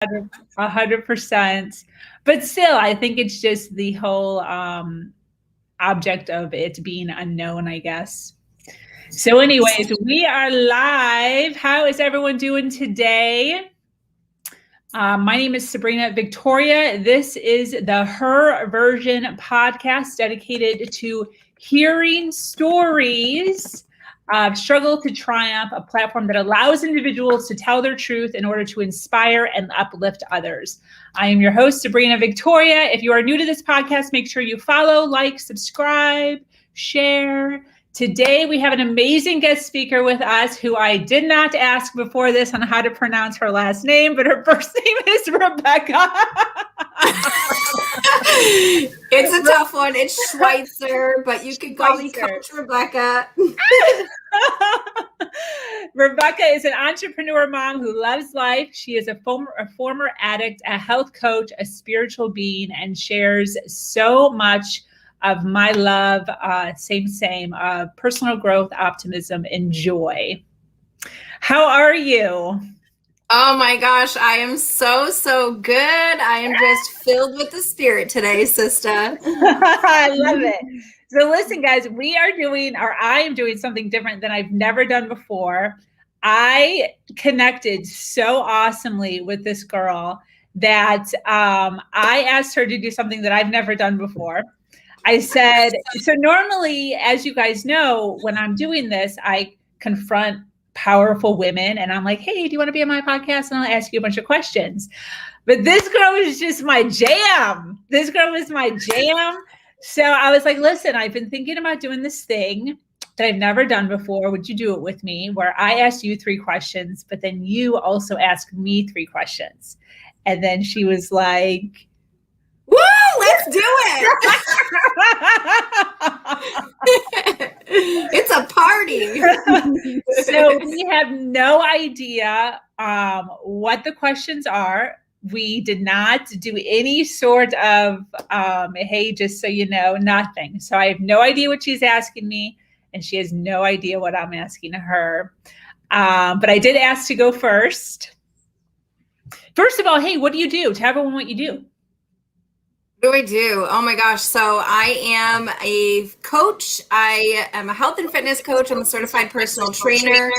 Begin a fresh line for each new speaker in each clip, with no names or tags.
100%. But still, I think it's just the whole object of it being unknown, I guess. So anyways, we are live. How is everyone doing today? My name is Sabrina Victoria. This is the Her Version podcast dedicated to hearing stories of struggle to triumph, a platform that allows individuals to tell their truth in order to inspire and uplift others. I am your host, Sabrina Victoria. If you are new to this podcast, make sure you follow, like, subscribe, share. Today, we have an amazing guest speaker with us who I did not ask before this on how to pronounce her last name, but her first name is Rebecca.
It's a tough one. It's Schweitzer, but you can call me Coach Rebecca.
Rebecca is an entrepreneur mom who loves life. She is a former addict, a health coach, a spiritual being, and shares so much of my love, same, personal growth, optimism, and joy. How are you?
Oh my gosh, I am so good. I am just filled with the spirit today, sister.
I love it. So listen, guys, I am doing something different than I've never done before. I connected so awesomely with this girl that I asked her to do something that I've never done before. I said, so normally, as you guys know, when I'm doing this, I confront powerful women and I'm like, hey, do you want to be on my podcast? And I'll ask you a bunch of questions. But this girl was just my jam. So I was like, listen, I've been thinking about doing this thing that I've never done before. Would you do it with me? Where I asked you 3 questions, but then you also asked me 3 questions. And then she was like,
woo, let's do it. It's a party.
So we have no idea what the questions are. We did not do any sort of, hey, just so you know, nothing. So I have no idea what she's asking me, and she has no idea what I'm asking her. But I did ask to go first. First of all, hey, what do you do? Tell everyone what you do.
What do I do? Oh my gosh. So I am a coach. I am a health and fitness coach. I'm a certified personal trainer,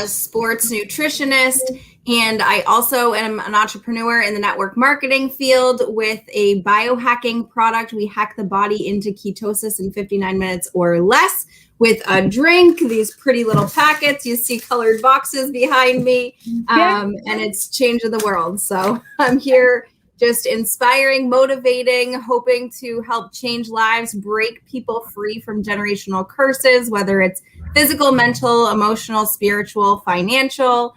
sports nutritionist, and I also am an entrepreneur in the network marketing field with a biohacking product. We hack the body into ketosis in 59 minutes or less with a drink, these pretty little packets. You see colored boxes behind me, and it's changing the world. So I'm here just inspiring, motivating, hoping to help change lives, break people free from generational curses, whether it's physical, mental, emotional, spiritual, financial,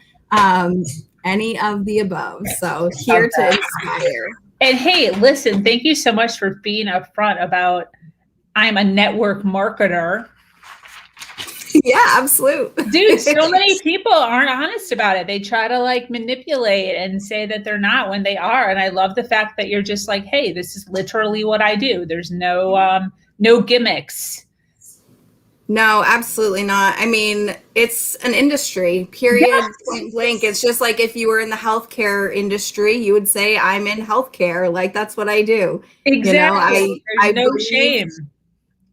any of the above. So here to inspire.
And hey, listen, thank you so much for being upfront about I'm a network marketer.
Yeah, absolutely.
Dude, so many people aren't honest about it. They try to like manipulate and say that they're not when they are. And I love the fact that you're just like, hey, this is literally what I do. There's no gimmicks.
No, absolutely not. I mean, it's an industry, period, yes. Point blank. It's just like if you were in the healthcare industry, you would say I'm in healthcare. Like that's what I do.
Exactly. You know, There's no shame.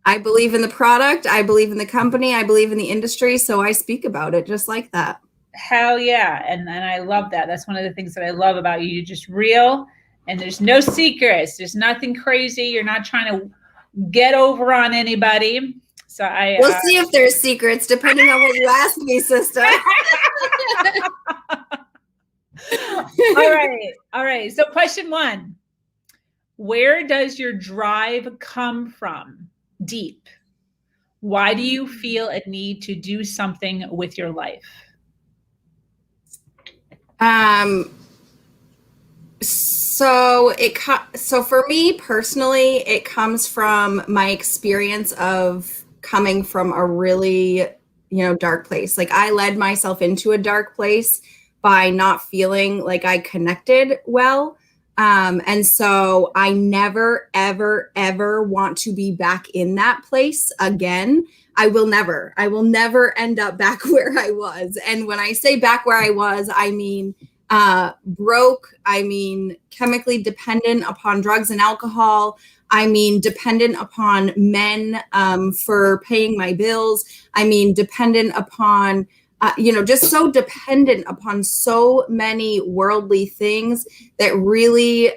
I believe in the product. I believe in the company. I believe in the industry. So I speak about it just like that.
Hell yeah. And I love that. That's one of the things that I love about you. You're just real and there's no secrets. There's nothing crazy. You're not trying to get over on anybody. So
we'll see if there's secrets depending on what you ask me, sister.
All right. So question 1, where does your drive come from? Deep. Why do you feel a need to do something with your life?
So for me personally, it comes from my experience of coming from a really, dark place. Like I led myself into a dark place by not feeling like I connected well. And so I never, ever, ever want to be back in that place again. I will never end up back where I was. And when I say back where I was, I mean broke, I mean, chemically dependent upon drugs and alcohol. I mean, dependent upon men for paying my bills. I mean, dependent upon, just so dependent upon so many worldly things that really,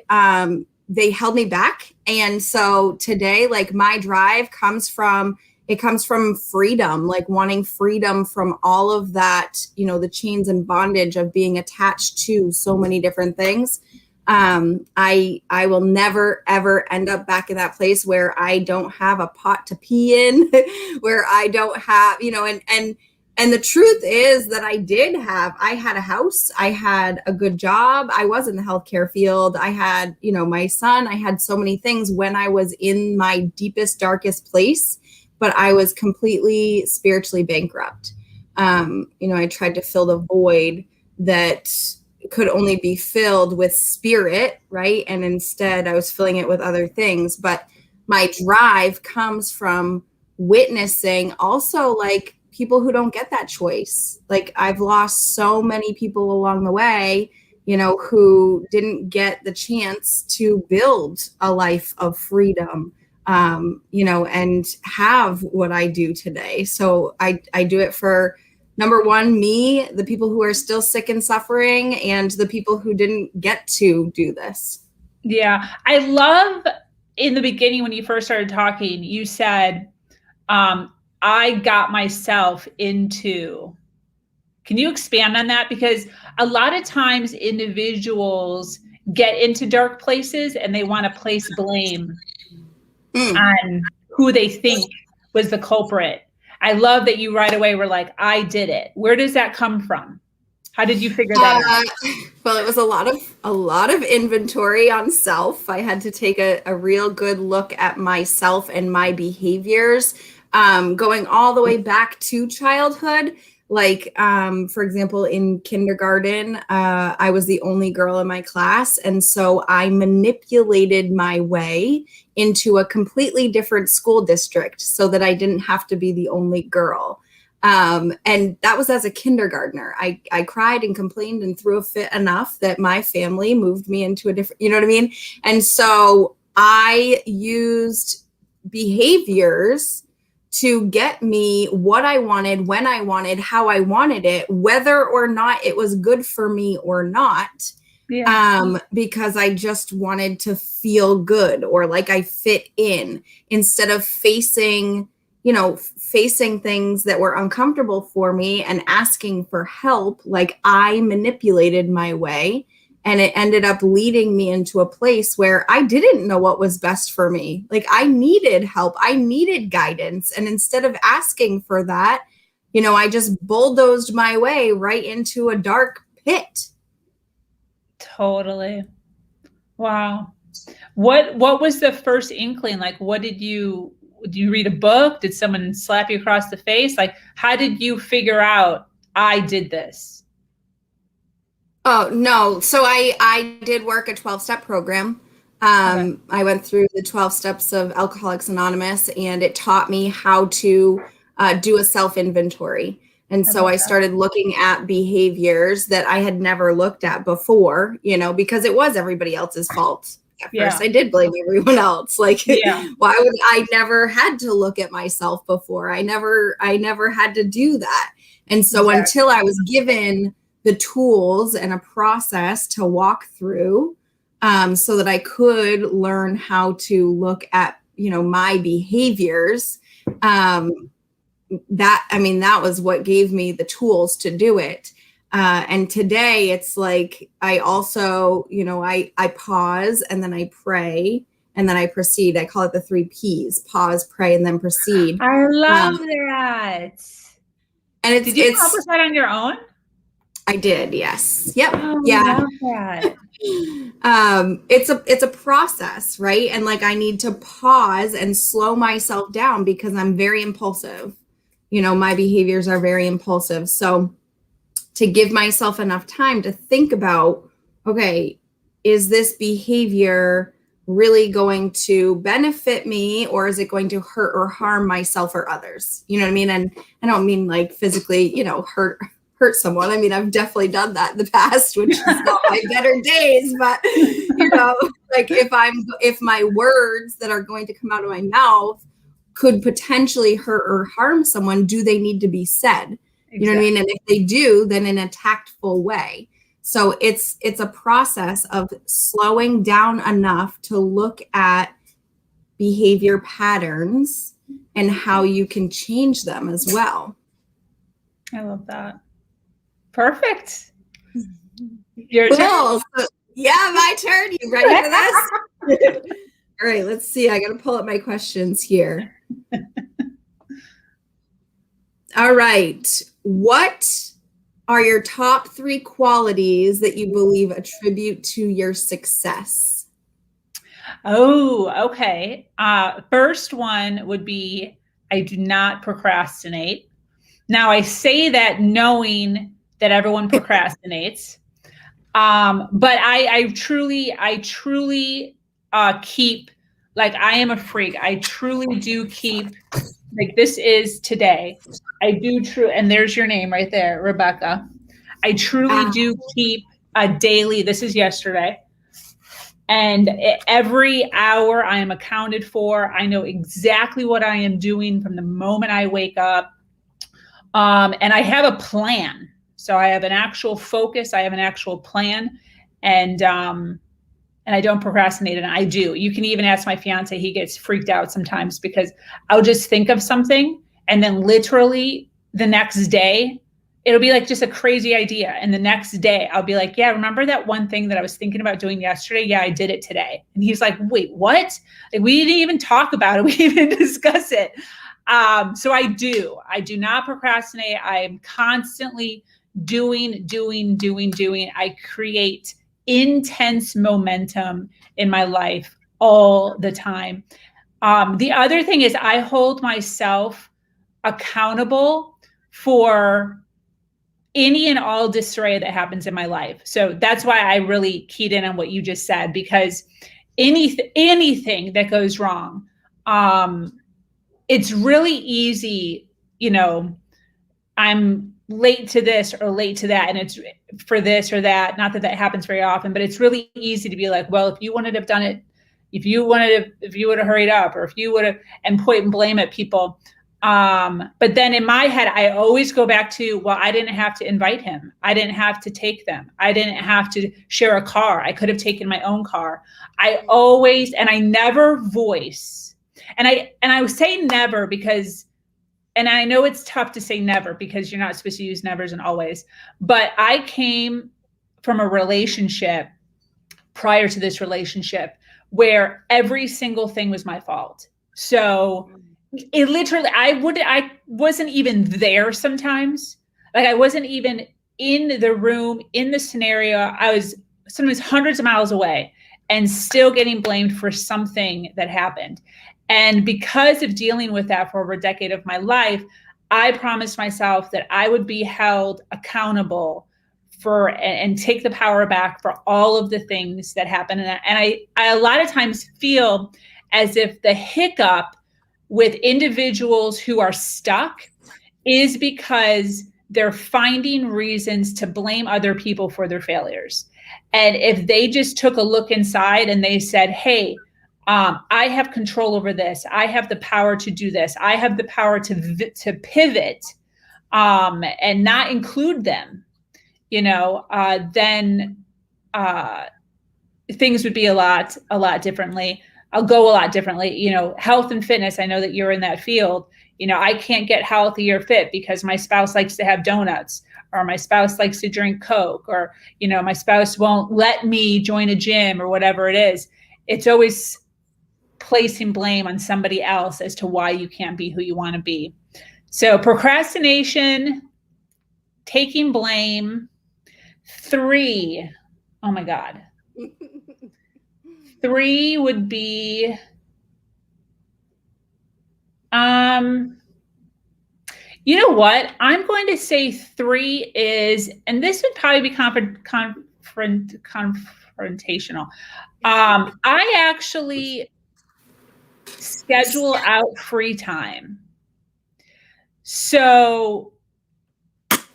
they held me back. And so today, like, my drive comes from freedom, like wanting freedom from all of that, the chains and bondage of being attached to so many different things. I will never, ever end up back in that place where I don't have a pot to pee in, where I don't have, and the truth is that I had a house, I had a good job, I was in the healthcare field, I had, my son, I had so many things when I was in my deepest, darkest place, but I was completely spiritually bankrupt. I tried to fill the void that could only be filled with spirit, right? And instead I was filling it with other things. But my drive comes from witnessing also, like, people who don't get that choice. Like, I've lost so many people along the way, who didn't get the chance to build a life of freedom, and have what I do today. So I do it for, number one, me, the people who are still sick and suffering, and the people who didn't get to do this.
Yeah. I love, in the beginning, when you first started talking, you said, I got myself into. Can you expand on that? Because a lot of times individuals get into dark places and they want to place blame on who they think was the culprit. I love that you right away were like, I did it. Where does that come from? How did you figure that out?
Well, it was a lot of inventory on self. I had to take a real good look at myself and my behaviors, going all the way back to childhood. Like, for example, in kindergarten, I was the only girl in my class. And so I manipulated my way into a completely different school district so that I didn't have to be the only girl. And that was as a kindergartner. I cried and complained and threw a fit enough that my family moved me into a different, you know what I mean? And so I used behaviors to get me what I wanted, when I wanted, how I wanted it, whether or not it was good for me or not. Yeah. Because I just wanted to feel good, or like I fit in, instead of facing things that were uncomfortable for me and asking for help. Like, I manipulated my way, and it ended up leading me into a place where I didn't know what was best for me. Like, I needed help. I needed guidance. And instead of asking for that, I just bulldozed my way right into a dark pit.
Totally. Wow. What was the first inkling? Like, did you read a book? Did someone slap you across the face? Like, how did you figure out I did this?
Oh, no. So I did work a 12-step program. Okay. I went through the 12 steps of Alcoholics Anonymous, and it taught me how to do a self-inventory. And so I started looking at behaviors that I had never looked at before, because it was everybody else's fault. At first, I did blame everyone else. Like, why would I never had to look at myself before? I never had to do that. And so until I was given the tools and a process to walk through, so that I could learn how to look at, my behaviors, that was what gave me the tools to do it. And today it's like, I also, I pause, and then I pray, and then I proceed. I call it the 3 Ps: pause, pray, and then proceed.
I love that. And did you accomplish that on your own?
I did. Yes. Yep.
Oh,
yeah.
I love that.
It's a process, right? And like, I need to pause and slow myself down because I'm very impulsive. My behaviors are very impulsive. So to give myself enough time to think about, okay, is this behavior really going to benefit me, or is it going to hurt or harm myself or others? You know what I mean? And I don't mean like physically, hurt hurt someone. I mean, I've definitely done that in the past, which is not my better days, but you know, like if my words that are going to come out of my mouth could potentially hurt or harm someone, do they need to be said? You know what I mean? And if they do, then in a tactful way. So it's a process of slowing down enough to look at behavior patterns and how you can change them as well.
I love that. Perfect. Your turn.
Cool. So, yeah, my turn. You ready for this? All right, let's see. I got to pull up my questions here. All right. What are your top 3 qualities that you believe attribute to your success?
Oh, okay. First one would be I do not procrastinate. Now, I say that knowing that everyone procrastinates, but I truly keep, like, I am a freak. I truly do keep, like, this is today. I do and there's your name right there, Rebecca. I truly do keep a daily, this is yesterday. And every hour I am accounted for. I know exactly what I am doing from the moment I wake up. And I have a plan. So I have an actual focus. I have an actual plan. And I don't procrastinate, and I do. You can even ask my fiance. He gets freaked out sometimes because I'll just think of something, and then literally the next day, it'll be like just a crazy idea. And the next day I'll be like, yeah, remember that one thing that I was thinking about doing yesterday? Yeah, I did it today. And he's like, wait, what? Like, we didn't even talk about it. We didn't even discuss it. So I do not procrastinate. I am constantly doing. I create intense momentum in my life all the time. The other thing is I hold myself accountable for any and all disarray that happens in my life. So that's why I really keyed in on what you just said, because anything that goes wrong, it's really easy, you know, I'm late to this or late to that, and it's for this or that. Not that that happens very often, but it's really easy to be like, well, if you wouldn't have done it, if you would have hurried up, or if you would have, and point and blame at people. But then in my head, I always go back to, well, I didn't have to invite him. I didn't have to take them. I didn't have to share a car. I could have taken my own car. I never voice. And I would say never because, and I know it's tough to say never because you're not supposed to use nevers and always, but I came from a relationship prior to this relationship where every single thing was my fault. So it literally, I wasn't even there sometimes. Like, I wasn't even in the room, in the scenario. I was sometimes hundreds of miles away and still getting blamed for something that happened. And because of dealing with that for over a decade of my life, I promised myself that I would be held accountable for and take the power back for all of the things that happen. And I a lot of times feel as if the hiccup with individuals who are stuck is because they're finding reasons to blame other people for their failures. And if they just took a look inside and they said, hey, I have control over this. I have the power to do this. I have the power to pivot and not include them, you know, then things would be a lot differently. I'll go a lot differently. You know, health and fitness, I know that you're in that field. You know, I can't get healthy or fit because my spouse likes to have donuts, or my spouse likes to drink Coke, or, you know, my spouse won't let me join a gym, or whatever it is. It's always placing blame on somebody else as to why you can't be who you want to be. So procrastination, taking blame. 3, oh my God. 3 would be, you know what? I'm going to say 3 is, and this would probably be confrontational. I actually schedule out free time. So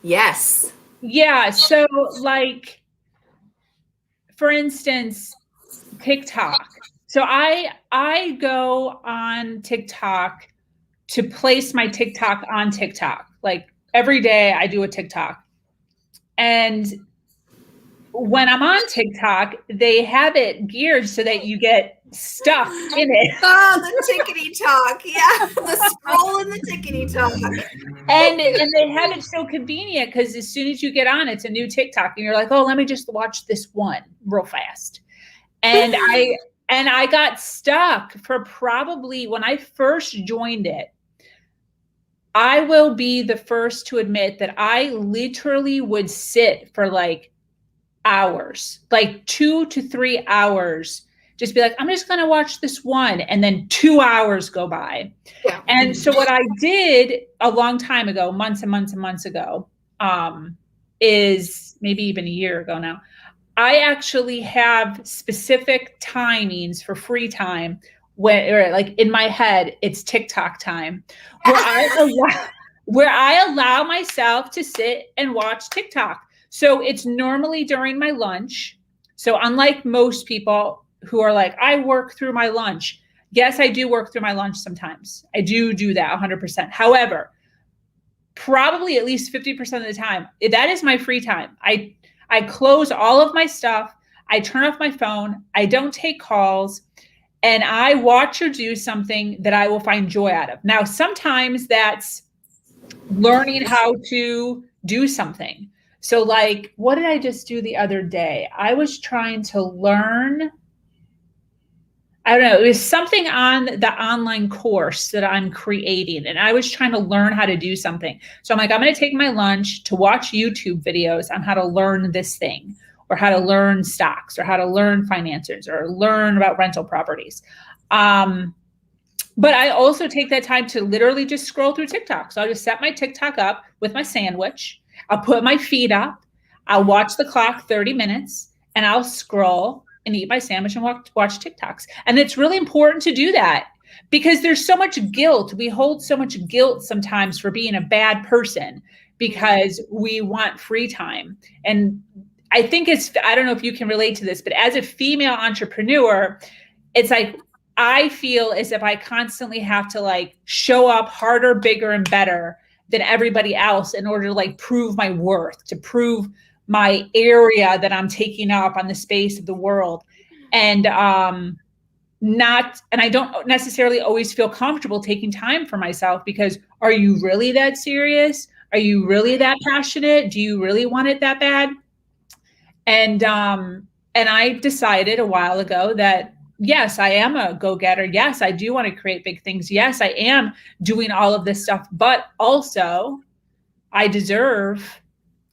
Yes.
Yeah. So like, for instance, TikTok. So I go on TikTok to place my TikTok on TikTok. Like every day I do a TikTok. And when I'm on TikTok, they have it geared so that you get stuck in it.
Oh, the tickety talk. Yeah. The scroll and the tickety talk.
And they have it so convenient because as soon as you get on, it's a new TikTok and you're like, oh, let me just watch this one real fast. And I got stuck for probably when I first joined it. I will be the first to admit that I literally would sit for like hours, like 2 to 3 hours, just be like, I'm just going to watch this one. And then 2 hours go by.
Yeah.
And so what I did a long time ago, months and months and months ago, is maybe even a year ago now, I actually have specific timings for free time or like in my head, it's TikTok time where I allow myself to sit and watch TikTok. So it's normally during my lunch. So unlike most people who are like, I work through my lunch. Yes, I do work through my lunch sometimes. I do that 100%. However, probably at least 50% of the time, that is my free time. I close all of my stuff. I turn off my phone. I don't take calls. And I watch or do something that I will find joy out of. Now, sometimes that's learning how to do something. So like, what did I just do the other day? I was trying to learn, I don't know, it was something on the online course that I'm creating. And I was trying to learn how to do something. So I'm like, I'm going to take my lunch to watch YouTube videos on how to learn this thing, or how to learn stocks, or how to learn finances, or learn about rental properties. But I also take that time to literally just scroll through TikTok. So I'll just set my TikTok up with my sandwich. I'll put my feet up. I'll watch the clock 30 minutes and I'll scroll and eat my sandwich and watch TikToks. And it's really important to do that because there's so much guilt. We hold so much guilt sometimes for being a bad person because we want free time. And I think I don't know if you can relate to this, but as a female entrepreneur, it's like, I feel as if I constantly have to like show up harder, bigger, and better than everybody else in order to like prove my worth, to prove my area that I'm taking up on the space of the world. And I don't necessarily always feel comfortable taking time for myself because are you really that serious? Are you really that passionate? Do you really want it that bad? And I decided a while ago that yes, I am a go-getter. Yes, I do want to create big things. Yes, I am doing all of this stuff, but also I deserve.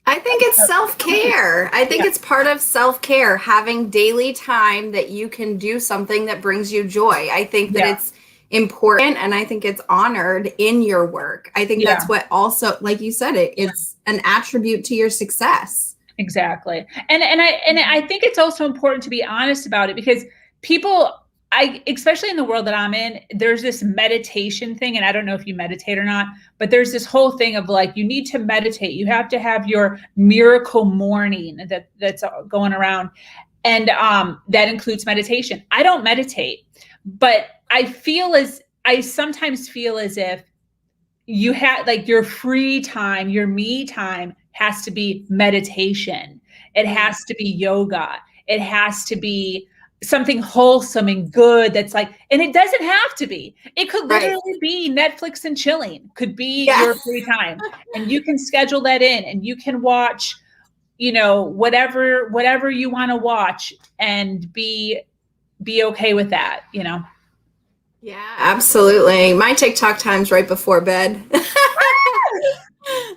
I think it's self-care. I think it's part of self-care, having daily time that you can do something that brings you joy. I think that it's important and I think it's honored in your work. I think that's what also, like you said, it's an attribute to your success.
Exactly. And I think it's also important to be honest about it because people, especially in the world that I'm in, there's this meditation thing. And I don't know if you meditate or not, but there's this whole thing of like, you need to meditate. You have to have your miracle morning that's going around. And that includes meditation. I don't meditate, but I sometimes feel as if you have like your free time, your me time has to be meditation. It has to be yoga. It has to be something wholesome and good that's like, and it doesn't have to be. It could literally be Netflix and chilling, could be your free time. And you can schedule that in and you can watch, whatever you want to watch and be okay with that,
Yeah, absolutely. My TikTok time's right before bed.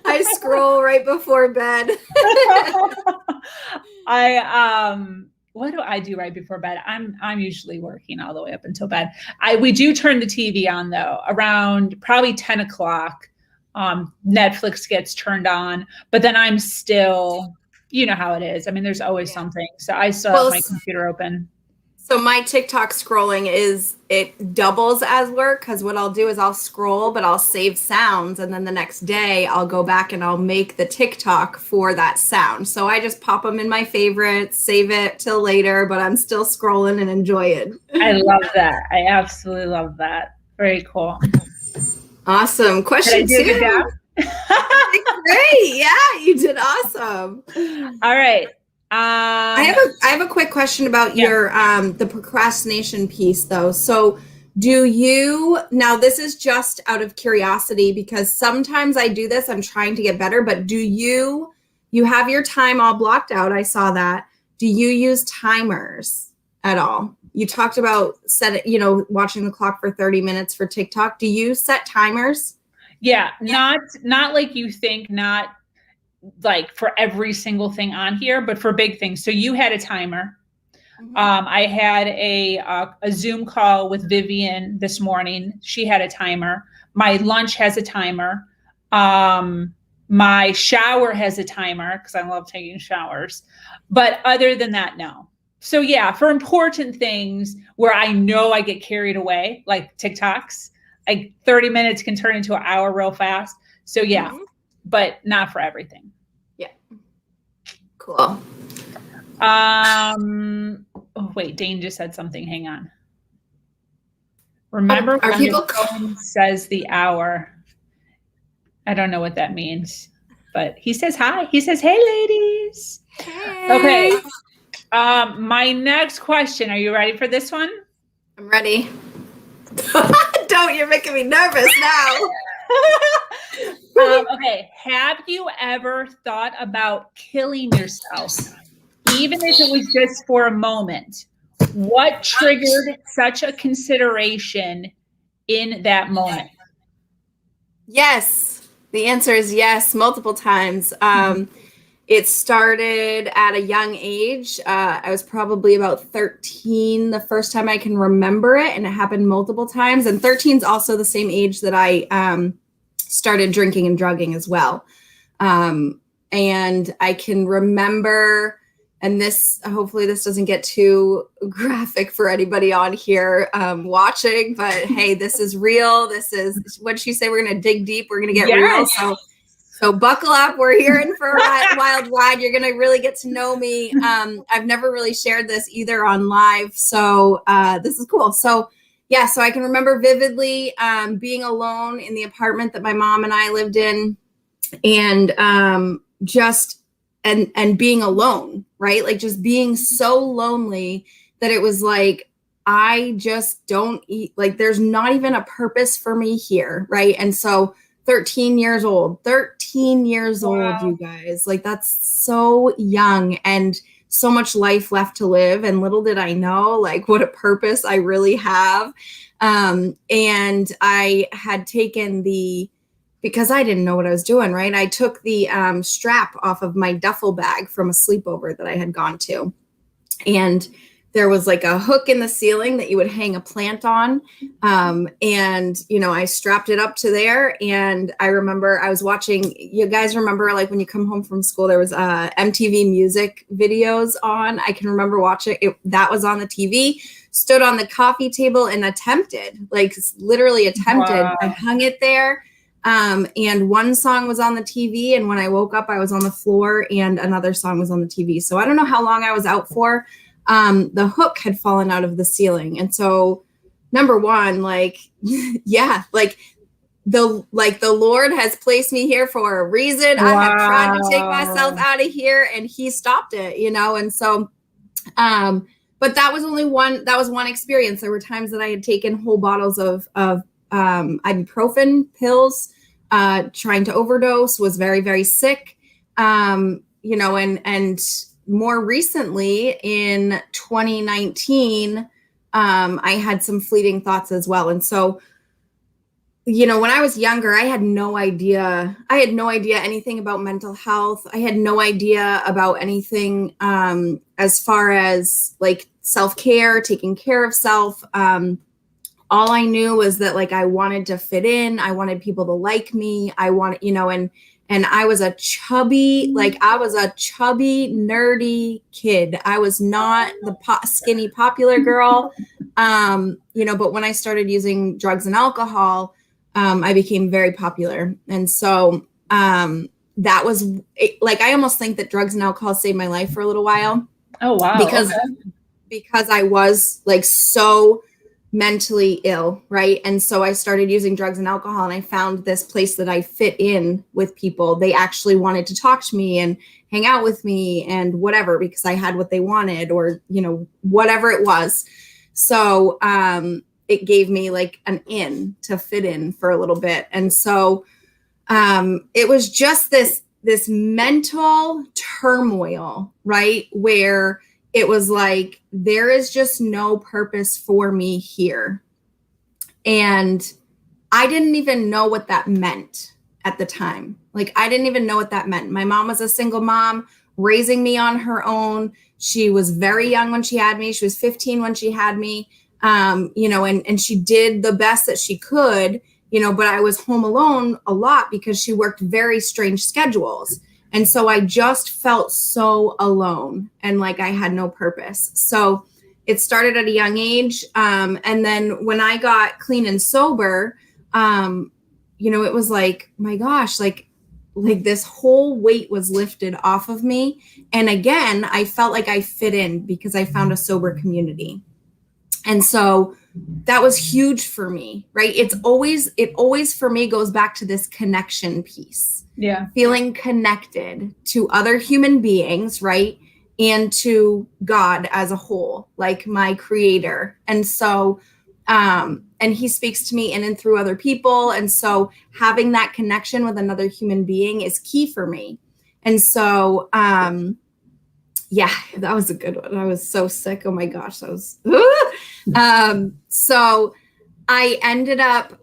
I scroll right before bed.
What do I do right before bed? I'm usually working all the way up until bed. We do turn the TV on though, around probably 10 o'clock. Netflix gets turned on, but then I'm still, you know how it is. I mean, there's always something. So I still have my computer open.
So my TikTok scrolling it doubles as work, because what I'll do is I'll scroll, but I'll save sounds, and then the next day I'll go back and I'll make the TikTok for that sound. So I just pop them in my favorites, save it till later, but I'm still scrolling and enjoy it.
I love that. I absolutely love that. Very cool.
Awesome. Question
Did I do a
2.
good job?
Great. Yeah, you did awesome.
All right.
I have a quick question about your the procrastination piece though. So do you, now this is just out of curiosity because sometimes I do this, I'm trying to get better, but do you have your time all blocked out? I saw that. Do you use timers at all? You talked about watching the clock for 30 minutes for TikTok. Do you set timers?
Yeah, not like you think, not like for every single thing on here, but for big things. So you had a timer. Mm-hmm. I had a Zoom call with Vivian this morning. She had a timer. My lunch has a timer. My shower has a timer because I love taking showers. But other than that, no. So yeah, for important things where I know I get carried away, like TikToks, like 30 minutes can turn into an hour real fast. So yeah, but not for everything.
Yeah. Cool.
Oh wait, Dane just said something. Hang on. Remember when the phone says the hour? I don't know what that means, but he says hi. He says, "Hey, ladies."
Hey.
Okay. My next question. Are you ready for this one?
I'm ready. Don't, you're making me nervous now.
Okay. Have you ever thought about killing yourself, even if it was just for a moment? What triggered such a consideration in that moment?
Yes. The answer is yes, multiple times. It started at a young age. I was probably about 13 the first time I can remember it, and it happened multiple times. And 13 is also the same age that I started drinking and drugging as well. And I can remember, and this, hopefully this doesn't get too graphic for anybody on here watching, but hey, this is real. This is what you say. We're going to dig deep. We're going to get real. So buckle up. We're here in for a wild ride. You're going to really get to know me. I've never really shared this either on live. So this is cool. So yeah, so I can remember vividly being alone in the apartment that my mom and I lived in, and and being alone, right? Like just being so lonely that it was like, I just don't eat, like there's not even a purpose for me here, right? And so 13 years old, wow. You guys, like that's so young and so much life left to live. And little did I know like what a purpose I really have. And I had taken because I didn't know what I was doing, right? I took the strap off of my duffel bag from a sleepover that I had gone to. And there was like a hook in the ceiling that you would hang a plant on. And, I strapped it up to there. And I remember I was watching, you guys remember like when you come home from school, there was MTV music videos on. I can remember watching it. That was on the TV, stood on the coffee table and literally attempted. Wow. I hung it there. And one song was on the TV. And when I woke up, I was on the floor and another song was on the TV. So I don't know how long I was out for. The hook had fallen out of the ceiling. And so number one, the Lord has placed me here for a reason. Wow. I have tried to take myself out of here and he stopped it, And so, but that was one experience. There were times that I had taken whole bottles of ibuprofen pills, trying to overdose, was very, very sick, and more recently in 2019, I had some fleeting thoughts as well. And so, when I was younger, I had no idea anything about mental health. I had no idea about anything as far as like self-care, taking care of self. All I knew was that like I wanted to fit in. I wanted people to like me. I wanted, And I was a chubby, nerdy kid. I was not the skinny popular girl. But when I started using drugs and alcohol, I became very popular. And so that was like, I almost think that drugs and alcohol saved my life for a little while.
Oh, wow.
Because I was like so mentally ill, right? And so I started using drugs and alcohol, and I found this place that I fit in with people. They actually wanted to talk to me and hang out with me and whatever, because I had what they wanted, or, whatever it was. So it gave me like an in to fit in for a little bit. And so it was just this mental turmoil, right? Where it was like, there is just no purpose for me here. And I didn't even know what that meant at the time. Like, I didn't even know what that meant. My mom was a single mom raising me on her own. She was very young when she had me. She was 15 when she had me, and she did the best that she could, but I was home alone a lot because she worked very strange schedules. And so I just felt so alone and like I had no purpose. So it started at a young age. And then when I got clean and sober, it was like, my gosh, like this whole weight was lifted off of me. And again, I felt like I fit in because I found a sober community. And so that was huge for me, right? It always for me goes back to this connection piece.
Yeah.
Feeling connected to other human beings, right? And to God as a whole, like my creator. And so, and he speaks to me in and through other people. And so having that connection with another human being is key for me. And so, yeah, that was a good one. I was so sick. Oh my gosh. So I ended up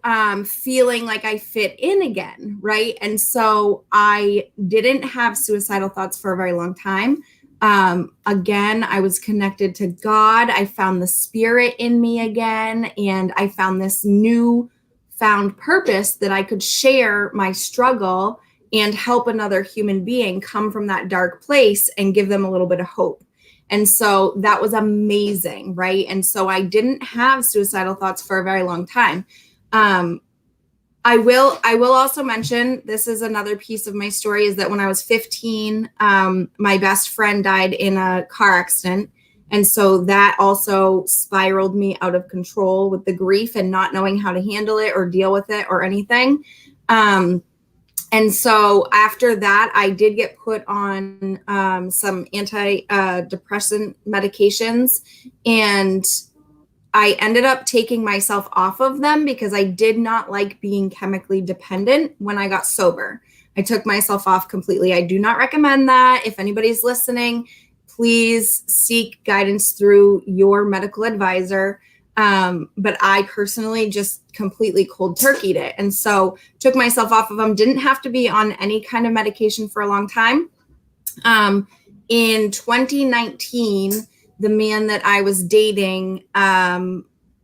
feeling like I fit in again, right? And so I didn't have suicidal thoughts for a very long time. Again, I was connected to God. I found the spirit in me again, and I found this newfound purpose that I could share my struggle and help another human being come from that dark place and give them a little bit of hope. And so that was amazing, right? And so I didn't have suicidal thoughts for a very long time. I will also mention, this is another piece of my story, is that when I was 15, my best friend died in a car accident. And so that also spiraled me out of control with the grief and not knowing how to handle it or deal with it or anything. And so after that, I did get put on some antidepressant medications, and I ended up taking myself off of them because I did not like being chemically dependent when I got sober. I took myself off completely. I do not recommend that. If anybody's listening, please seek guidance through your medical advisor. But I personally just completely cold turkeyed it. And so took myself off of them, didn't have to be on any kind of medication for a long time. In 2019, the man that I was dating,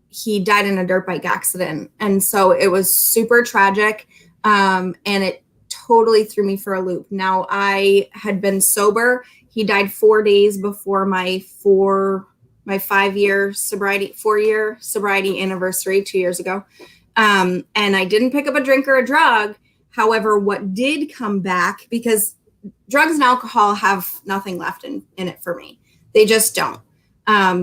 he died in a dirt bike accident. And so it was super tragic. And it totally threw me for a loop. Now, I had been sober. He died 4 days before my 4-year sobriety anniversary 2 years ago. And I didn't pick up a drink or a drug. However, what did come back, because drugs and alcohol have nothing left in it for me. They just don't.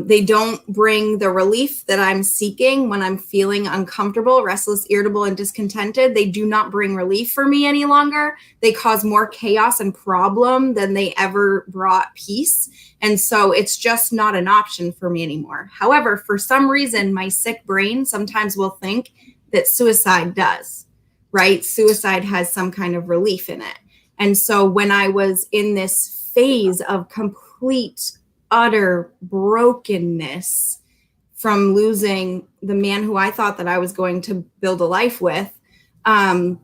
They don't bring the relief that I'm seeking when I'm feeling uncomfortable, restless, irritable, and discontented. They do not bring relief for me any longer. They cause more chaos and problem than they ever brought peace. And so it's just not an option for me anymore. However, for some reason, my sick brain sometimes will think that suicide does, right? Suicide has some kind of relief in it. And so when I was in this phase of complete utter brokenness from losing the man who I thought that I was going to build a life with, the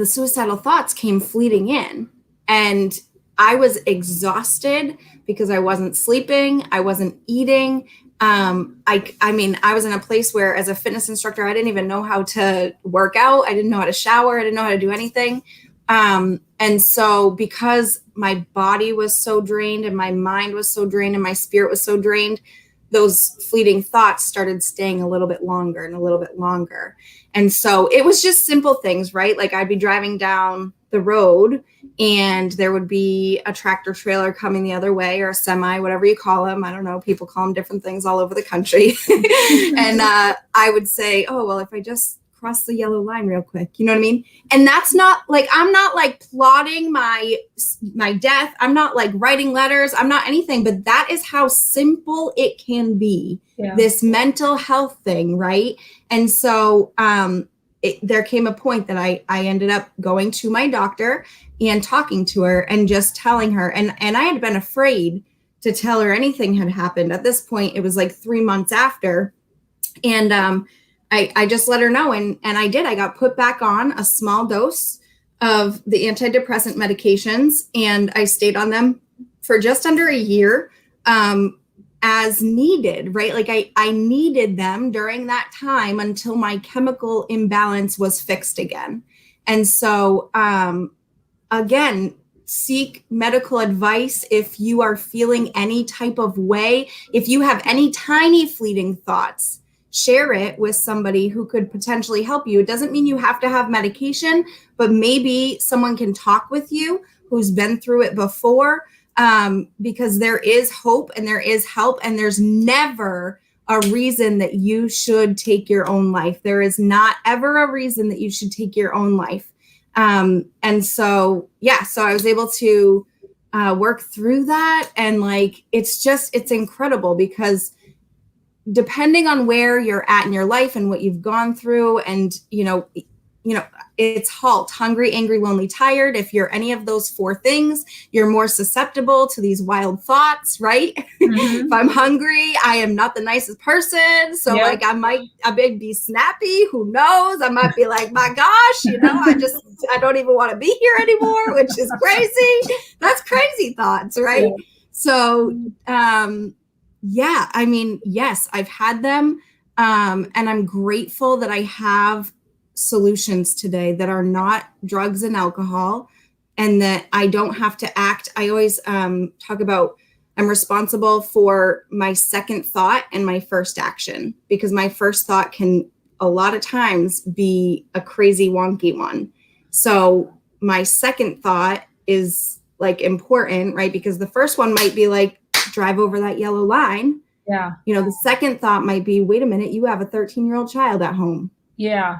suicidal thoughts came fleeting in, and I was exhausted because I wasn't sleeping. I wasn't eating. I was in a place where, as a fitness instructor, I didn't even know how to work out. I didn't know how to shower. I didn't know how to do anything. And so because my body was so drained and my mind was so drained and my spirit was so drained, those fleeting thoughts started staying a little bit longer and a little bit longer. And so it was just simple things, right? Like I'd be driving down the road and there would be a tractor trailer coming the other way, or a semi, whatever you call them. I don't know. People call them different things all over the country. And I would say, oh, well, if I just cross the yellow line real quick, you know what I mean? And that's not like, I'm not like plotting my death. I'm not like writing letters. I'm not anything, but that is how simple it can be. Yeah. This mental health thing, right? And so there came a point that I ended up going to my doctor and talking to her and just telling her, and I had been afraid to tell her anything had happened. At this point, it was like 3 months after. And I just let her know. And I did. I got put back on a small dose of the antidepressant medications, and I stayed on them for just under a year as needed, right? Like I needed them during that time until my chemical imbalance was fixed again. And so, again, seek medical advice if you are feeling any type of way. If you have any tiny fleeting thoughts, share it with somebody who could potentially help you. It doesn't mean you have to have medication, but maybe someone can talk with you who's been through it before, because there is hope and there is help, and there's never a reason that you should take your own life. There is not ever a reason that you should take your own life. And so, yeah, so I was able to work through that. And like, it's incredible, because depending on where you're at in your life and what you've gone through, and, it's HALT, hungry, angry, lonely, tired. If you're any of those 4 things, you're more susceptible to these wild thoughts, right? Mm-hmm. If I'm hungry, I am not the nicest person. So like I might be snappy. Who knows? I might be like, my gosh, I don't even want to be here anymore, which is crazy. That's crazy thoughts, right? Yeah. So, I mean, yes, I've had them. And I'm grateful that I have solutions today that are not drugs and alcohol, and that I don't have to act. I always talk about I'm responsible for my second thought and my first action, because my first thought can a lot of times be a crazy wonky one. So my second thought is like important, right? Because the first one might be like, drive over that yellow line. Yeah. The second thought might be, wait a minute, you have a 13-year-old child at home. Yeah.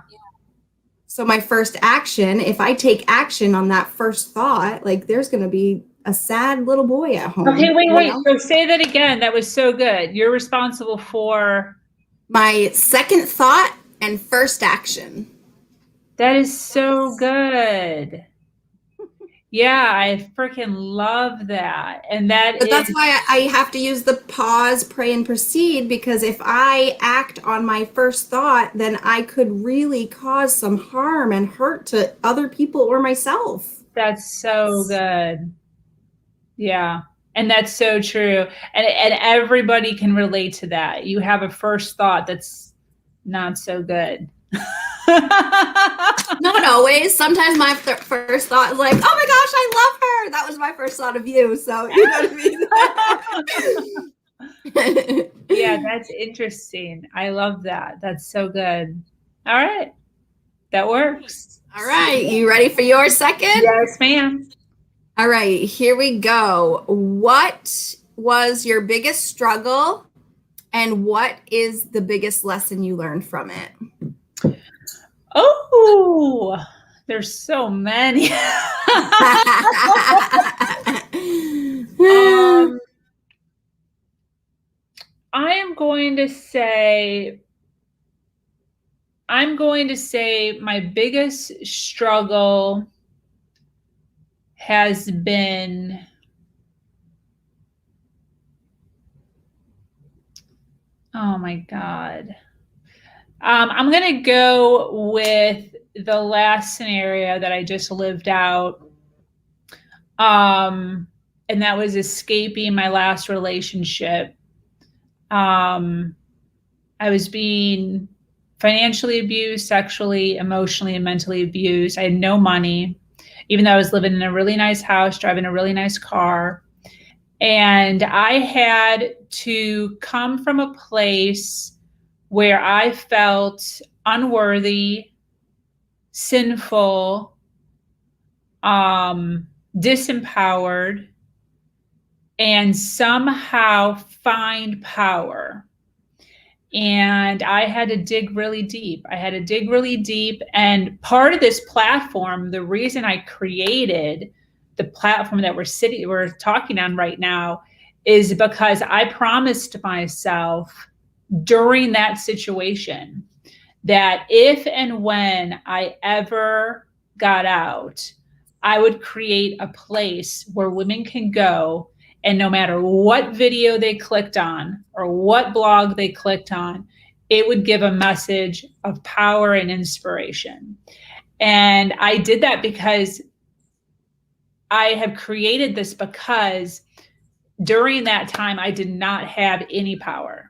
So my first action, if I take action on that first thought, like there's going to be a sad little boy at home.
Okay, wait. So say that again. That was so good. You're responsible for
my second thought and first action.
That is so good. Yeah, I freaking love that. And
that's why I have to use the pause, pray, and proceed, because if I act on my first thought, then I could really cause some harm and hurt to other people or myself.
That's so good. Yeah. And that's so true. And everybody can relate to that. You have a first thought that's not so good.
Not always. Sometimes my first thought is like, oh my gosh, I love her. That was my first thought of you. So you know what
I mean? Yeah, that's interesting. I love that. That's so good. All right. That works.
All right. You ready for your second?
Yes, ma'am.
All right. Here we go. What was your biggest struggle, and what is the biggest lesson you learned from it?
Oh, there's so many. I'm going to say my biggest struggle has been oh my God. I'm going to go with the last scenario that I just lived out. And that was escaping my last relationship. I was being financially abused, sexually, emotionally, and mentally abused. I had no money. even though I was living in a really nice house, driving a really nice car. And I had to come from a place where I felt unworthy, sinful, disempowered, and somehow find power. And I had to dig really deep. And part of this platform, the reason I created the platform that we're talking on right now, is because I promised myself during that situation that if and when I ever got out, I would create a place where women can go, and no matter what video they clicked on or what blog they clicked on, it would give a message of power and inspiration. And I did that because I have created this, because during that time, I did not have any power.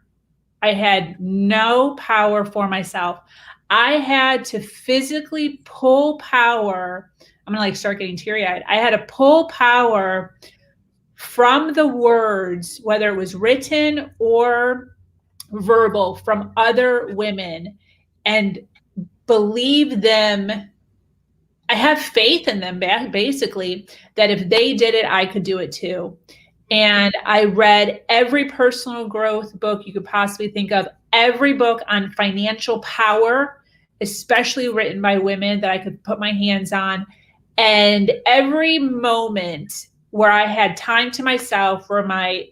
I had no power for myself. I had to physically pull power. I'm gonna like start getting teary-eyed. I had to pull power from the words, whether it was written or verbal, from other women, and believe them. I have faith in them, basically, that if they did it, I could do it too. And I read every personal growth book you could possibly think of, every book on financial power, especially written by women that I could put my hands on. And every moment where I had time to myself, where my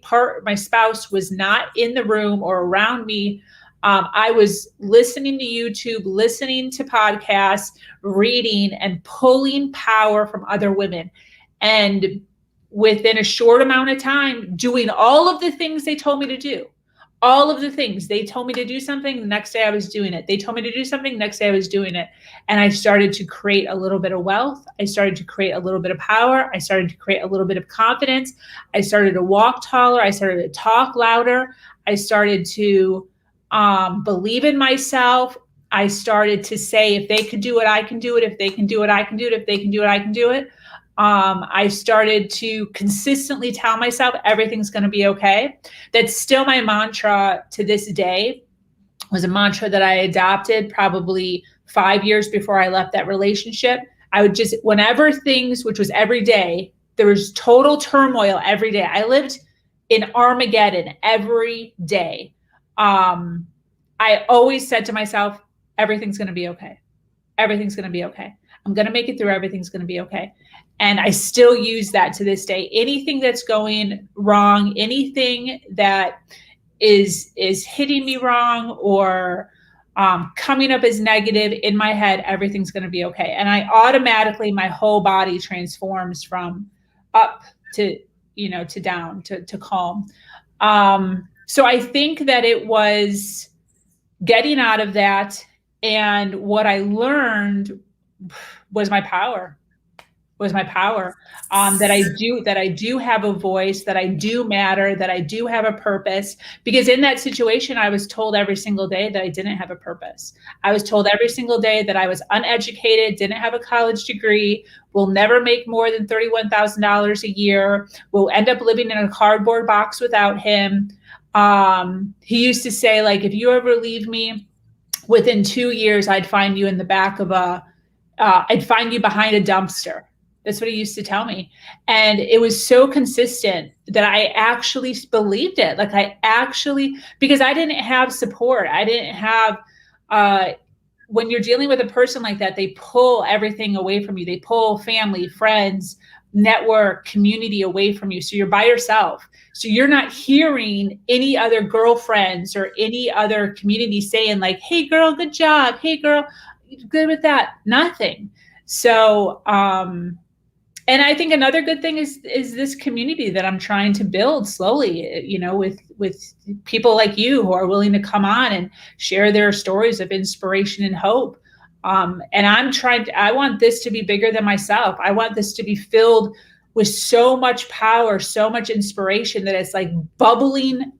spouse was not in the room or around me, I was listening to YouTube, listening to podcasts, reading, and pulling power from other women. And within a short amount of time, doing all of the things they told me to do. All of the things they told me to do something, the next day I was doing it. They told me to do something, the next day I was doing it. And I started to create a little bit of wealth. I started to create a little bit of power. I started to create a little bit of confidence. I started to walk taller. I started to talk louder. I started to believe in myself. I started to say, if they could do it, I can do it. If they can do it, I can do it. If they can do it, I can do it. I started to consistently tell myself everything's going to be okay. That's still my mantra to this day. It was a mantra that I adopted probably 5 years before I left that relationship. I would just, whenever things, which was every day, there was total turmoil every day. I lived in Armageddon every day. I always said to myself, everything's going to be okay. Everything's going to be okay. I'm going to make it through. Everything's going to be okay. And I still use that to this day. Anything that's going wrong, anything that is hitting me wrong or coming up as negative in my head, everything's going to be okay. And I automatically, my whole body transforms from up to, to down, to calm. So I think that it was getting out of that. And what I learned was my power. That I do have a voice, that I do matter, that I do have a purpose. Because in that situation, I was told every single day that I didn't have a purpose. I was told every single day that I was uneducated, didn't have a college degree, will never make more than $31,000 a year, will end up living in a cardboard box without him. He used to say, like, if you ever leave me, within 2 years, I'd find you in the back of I'd find you behind a dumpster. That's what he used to tell me. And it was so consistent that I actually believed it. Like because I didn't have support. I didn't have, when you're dealing with a person like that, they pull everything away from you. They pull family, friends, network, community away from you. So you're by yourself. So you're not hearing any other girlfriends or any other community saying like, hey girl, good job. Hey girl, good with that. Nothing. So, and I think another good thing is this community that I'm trying to build slowly, with people like you who are willing to come on and share their stories of inspiration and hope. And I want this to be bigger than myself. I want this to be filled with so much power, so much inspiration that it's like bubbling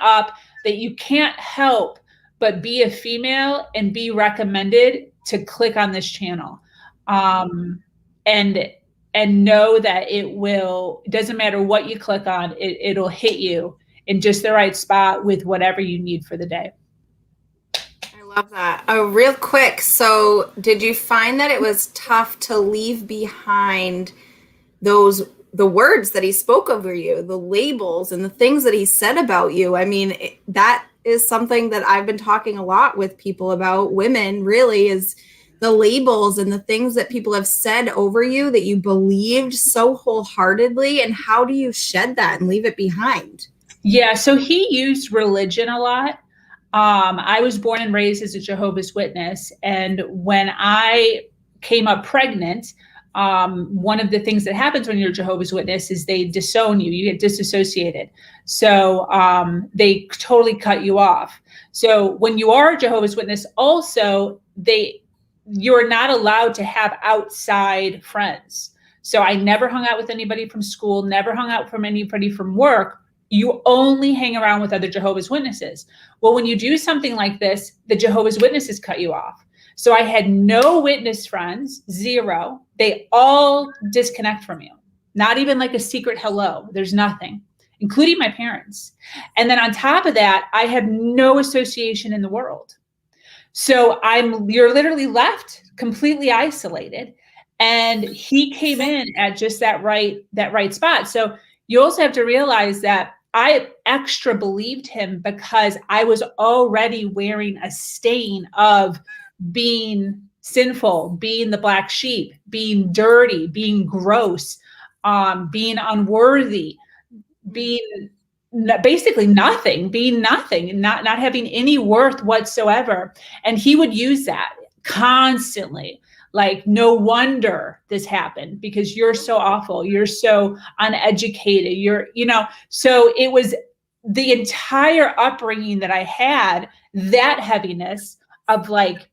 up, that you can't help but be a female and be recommended to click on this channel. and know that it doesn't matter what you click on, it'll hit you in just the right spot with whatever you need for the day.
I love that. Oh, real quick. So did you find that it was tough to leave behind the words that he spoke over you, the labels and the things that he said about you? I mean, that is something that I've been talking a lot with people about, women, really, is the labels and the things that people have said over you that you believed so wholeheartedly. And how do you shed that and leave it behind?
Yeah, so he used religion a lot. I was born and raised as a Jehovah's Witness, and when I came up pregnant, one of the things that happens when you're a Jehovah's Witness is they disown you. You get disassociated. So they totally cut you off. So when you are a Jehovah's Witness, also you're not allowed to have outside friends. So I never hung out with anybody from school, never hung out from anybody from work. You only hang around with other Jehovah's Witnesses. Well, when you do something like this, the Jehovah's Witnesses cut you off. So I had no witness friends, zero. They all disconnect from you. Not even like a secret hello. There's nothing, including my parents. And then on top of that, I have no association in the world. So you're literally left completely isolated. And he came in at just that right spot. So you also have to realize that I extra believed him because I was already wearing a stain of being sinful, being the black sheep, being dirty, being gross, being unworthy, being basically nothing, being nothing, not having any worth whatsoever. And he would use that constantly. Like, no wonder this happened because you're so awful. You're so uneducated. So it was the entire upbringing that I had, that heaviness of like,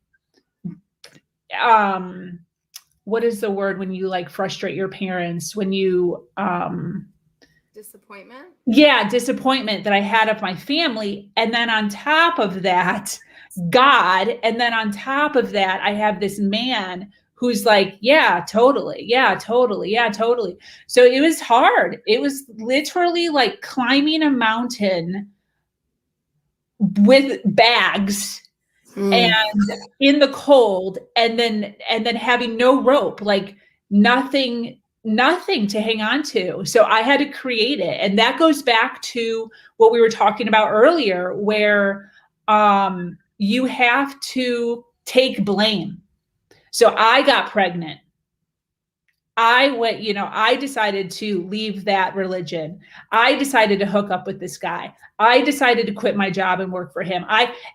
what is the word when you like frustrate your parents, when you,
disappointment?
Yeah, disappointment that I had of my family. And then on top of that, God. And then on top of that, I have this man who's like, yeah, totally. Yeah, totally. Yeah, totally. So it was hard. It was literally like climbing a mountain with bags and in the cold, and then having no rope, like nothing to hang on to. So I had to create it. And that goes back to what we were talking about earlier, where you have to blame. So I got pregnant. I decided to leave that religion. I decided to hook up with this guy. I decided to quit my job and work for him.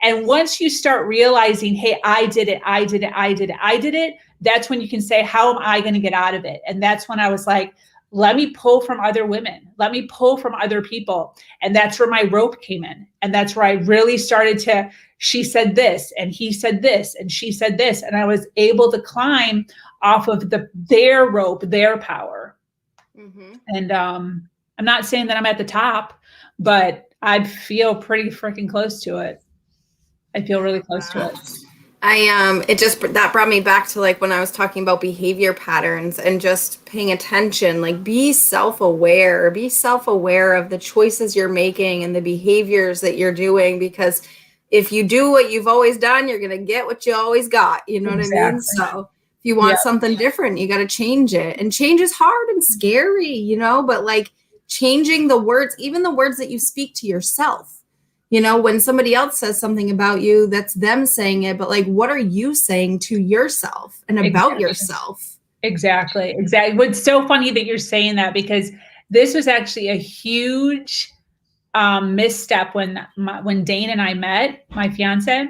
And once you start realizing, hey, I did it, that's when you can say, how am I going to get out of it? And that's when I was like, let me pull from other women. Let me pull from other people. And that's where my rope came in. And that's where I really started to, she said this, and he said this, and she said this. And I was able to climb off of their rope, their power. Mm-hmm. And I'm not saying that I'm at the top, but I feel pretty freaking close to it. I feel really close to it.
That brought me back to like when I was talking about behavior patterns and just paying attention, like be self-aware of the choices you're making and the behaviors that you're doing, because if you do what you've always done, you're going to get what you always got. You know what I mean? So if you want something different, you got to change it. And change is hard and scary, but like changing the words, even the words that you speak to yourself. When somebody else says something about you, that's them saying it. But like, what are you saying to yourself and about yourself?
Exactly. It's so funny that you're saying that, because this was actually a huge misstep when Dane and I met, my fiance,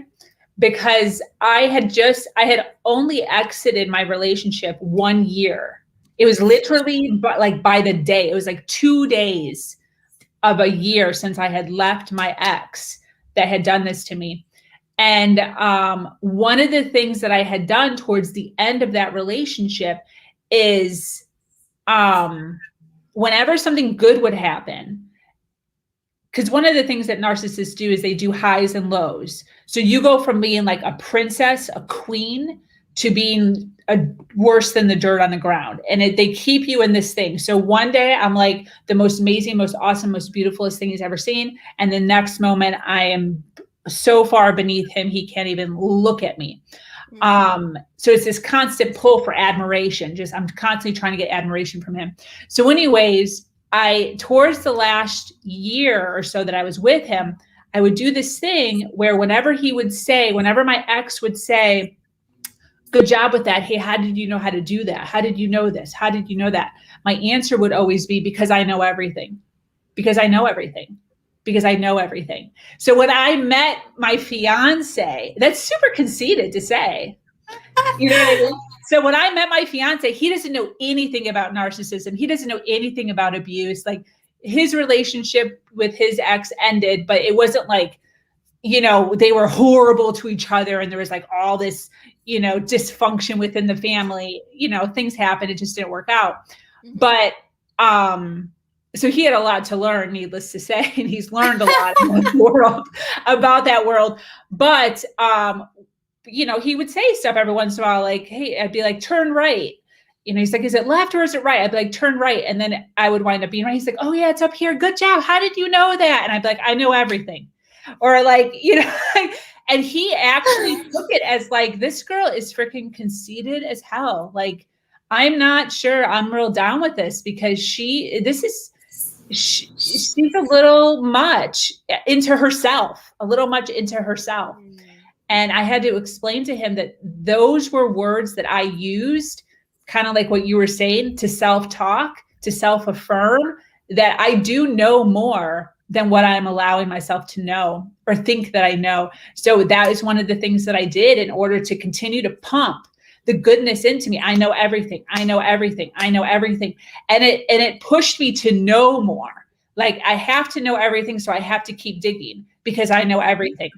because I had only exited my relationship 1 year. It was literally by the day. It was like 2 days of a year since I had left my ex that had done this to me. And one of the things that I had done towards the end of that relationship is whenever something good would happen, because one of the things that narcissists do is they do highs and lows. So you go from being like a princess, a queen, to being worse than the dirt on the ground. And they keep you in this thing. So one day I'm like the most amazing, most awesome, most beautifulest thing he's ever seen. And the next moment I am so far beneath him, he can't even look at me. So it's this constant pull for admiration. I'm constantly trying to get admiration from him. So anyways, towards the last year or so that I was with him, I would do this thing where whenever my ex would say, good job with that. Hey, how did you know how to do that? How did you know this? How did you know that? My answer would always be, because I know everything. Because I know everything. Because I know everything. So when I met my fiance, that's super conceited to say. You know what I mean? So when I met my fiance, he doesn't know anything about narcissism. He doesn't know anything about abuse. Like, his relationship with his ex ended, but it wasn't like, they were horrible to each other and there was like all this, dysfunction within the family. Things happened. It just didn't work out. Mm-hmm. But so he had a lot to learn, needless to say, and he's learned a lot about that world. But he would say stuff every once in a while, like, hey, I'd be like, turn right. He's like, is it left or is it right? I'd be like, turn right. And then I would wind up being right. He's like, oh yeah, it's up here. Good job. How did you know that? And I'd be like, I know everything. Or like, and he actually took it as like, this girl is freaking conceited as hell. Like, I'm not sure I'm real down with this, because she's a little much into herself. And I had to explain to him that those were words that I used, kind of like what you were saying, to self-talk, to self-affirm, that I do know more than what I'm allowing myself to know or think that I know. So that is one of the things that I did in order to continue to pump the goodness into me. I know everything. I know everything. I know everything. And it pushed me to know more. Like, I have to know everything. So I have to keep digging because I know everything.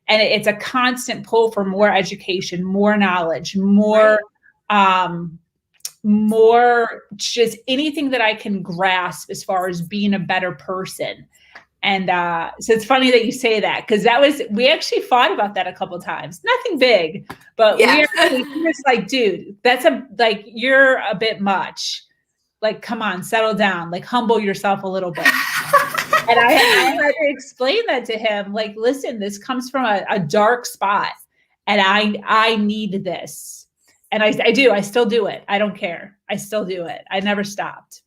And it's a constant pull for more education, more knowledge, more just anything that I can grasp as far as being a better person. And so it's funny that you say that, because we actually fought about that a couple of times. Nothing big, but we're just like, dude, you're a bit much. Like, come on, settle down, like humble yourself a little bit. And I had to explain that to him. Like, listen, this comes from a dark spot, and I need this. And I do. I still do it. I don't care. I still do it. I never stopped.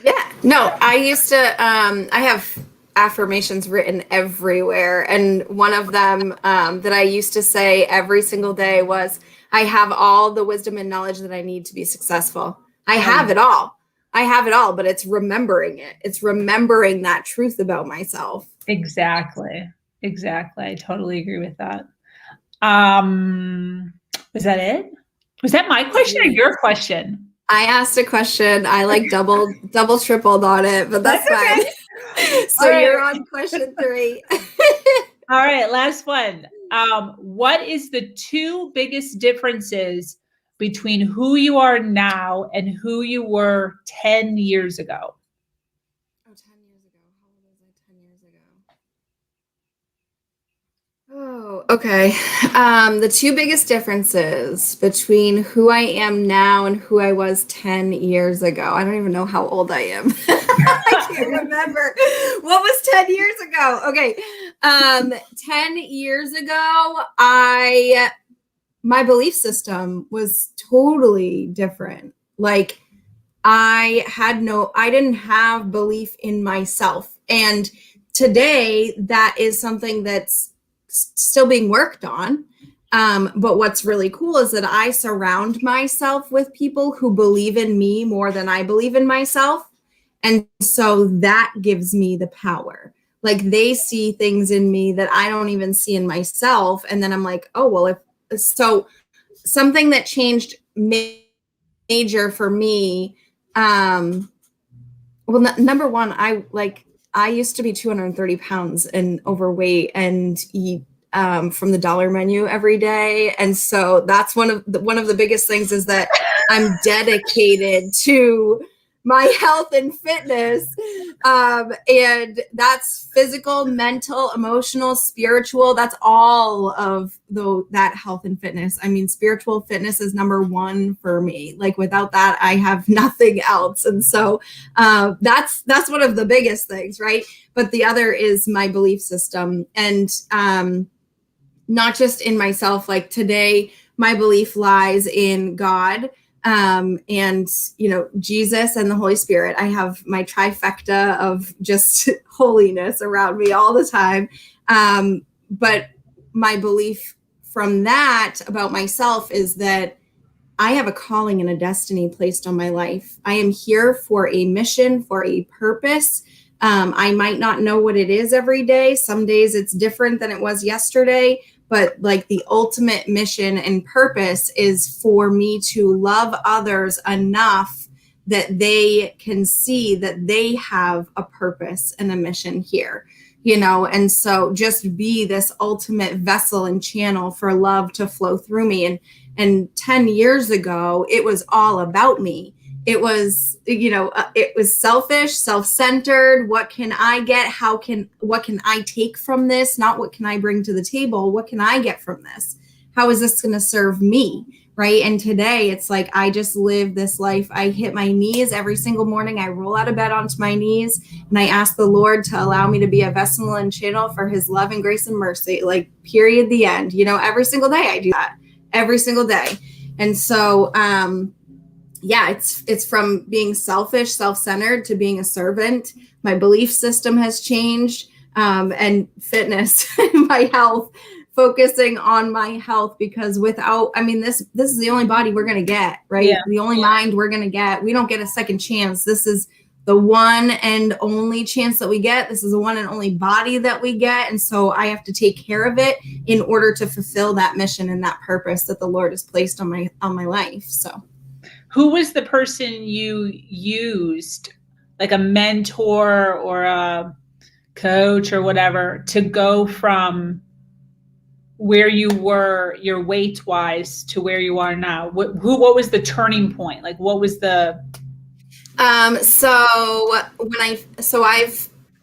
Yeah. No, I used to. I have affirmations written everywhere, and one of them that I used to say every single day was, I have all the wisdom and knowledge that I need to be successful. I have it all. But it's remembering it. It's remembering that truth about myself.
Exactly. I totally agree with that. Was that it? Was that my question or your question?
I asked a question. I like double tripled on it, but that's fine. Okay. So you're on question 3.
All right, last one. What is the 2 biggest differences between who you are now and who you were 10 years ago?
Oh, 10 years ago. How old was I 10 years ago? Oh, okay. The 2 biggest differences between who I am now and who I was 10 years ago. I don't even know how old I am. I can't remember. What was 10 years ago? Okay. 10 years ago, my belief system was totally different. Like, I didn't have belief in myself. And today, that is something that's still being worked on. But what's really cool is that I surround myself with people who believe in me more than I believe in myself. And so that gives me the power. Like, they see things in me that I don't even see in myself. And then I'm like, oh, well, so something that changed major for me. Number one, I used to be 230 pounds and overweight and eat from the dollar menu every day. And so that's one of the biggest things, is that I'm dedicated to my health and fitness. And that's physical, mental, emotional, spiritual. That's all of that health and fitness. I mean, spiritual fitness is number one for me. Like without that, I have nothing else. And so that's one of the biggest things, right? But the other is my belief system, and not just in myself. Like today, my belief lies in God, and Jesus and the Holy Spirit. I have my trifecta of just holiness around me all the time. But my belief from that about myself is that I have a calling and a destiny placed on my life. I am here for a mission, for a purpose. I might not know what it is every day. Some days it's different than it was yesterday. But like the ultimate mission and purpose is for me to love others enough that they can see that they have a purpose and a mission here, and so just be this ultimate vessel and channel for love to flow through me. And 10 years ago, it was all about me. It was, it was selfish, self-centered. What can I get? What can I take from this? Not what can I bring to the table? What can I get from this? How is this going to serve me? Right. And today it's like, I just live this life. I hit my knees every single morning. I roll out of bed onto my knees and I ask the Lord to allow me to be a vessel and channel for his love and grace and mercy, like period, the end. Every single day I do that, every single day. And so, it's from being selfish, self-centered to being a servant. My belief system has changed, and fitness, my health, focusing on my health, because this is the only body we're going to get, right? Yeah. The only mind we're going to get. We don't get a second chance. This is the one and only chance that we get. This is the one and only body that we get. And so I have to take care of it in order to fulfill that mission and that purpose that the Lord has placed on my life. So.
Who was the person you used, like a mentor or a coach or whatever, to go from where you were, your weight wise, to where you are now? What was the turning point? Like, what was the?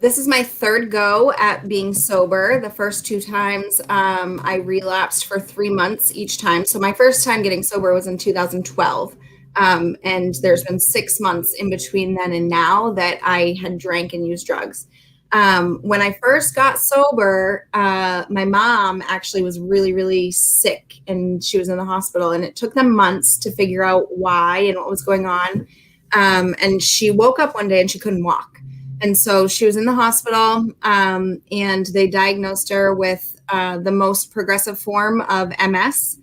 This is my third go at being sober. The first two times, I relapsed for 3 months each time. So my first time getting sober was in 2012. And there's been 6 months in between then and now that I had drank and used drugs. When I first got sober, my mom actually was really, really sick and she was in the hospital, and it took them months to figure out why and what was going on. And she woke up one day and she couldn't walk. And so she was in the hospital, and they diagnosed her with the most progressive form of MS.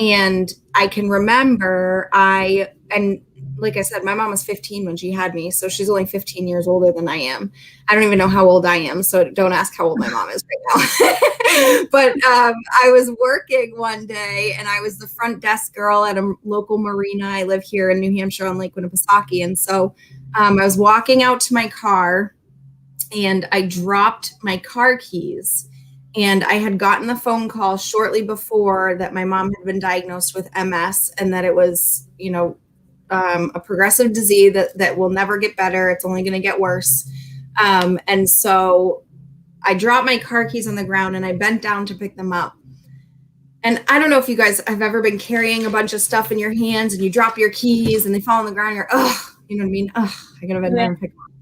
And I can remember like I said, my mom was 15 when she had me. So she's only 15 years older than I am. I don't even know how old I am. So don't ask how old my mom is right now. But I was working one day and I was the front desk girl at a local marina. I live here in New Hampshire on Lake Winnipesaukee. And so I was walking out to my car and I dropped my car keys. And I had gotten the phone call shortly before that my mom had been diagnosed with MS and that it was, a progressive disease that will never get better. It's only going to get worse. And so I dropped my car keys on the ground and I bent down to pick them up. And I don't know if you guys have ever been carrying a bunch of stuff in your hands and you drop your keys and they fall on the ground. You're, you know what I mean? I gotta bend down and pick them up.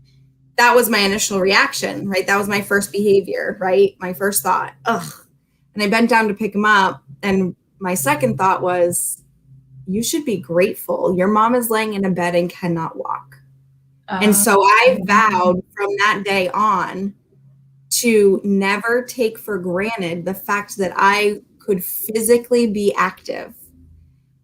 That was my initial reaction, right? That was my first behavior, right? My first thought, And I bent down to pick them up. And my second thought was, you should be grateful. Your mom is laying in a bed and cannot walk. And so I vowed from that day on to never take for granted the fact that I could physically be active.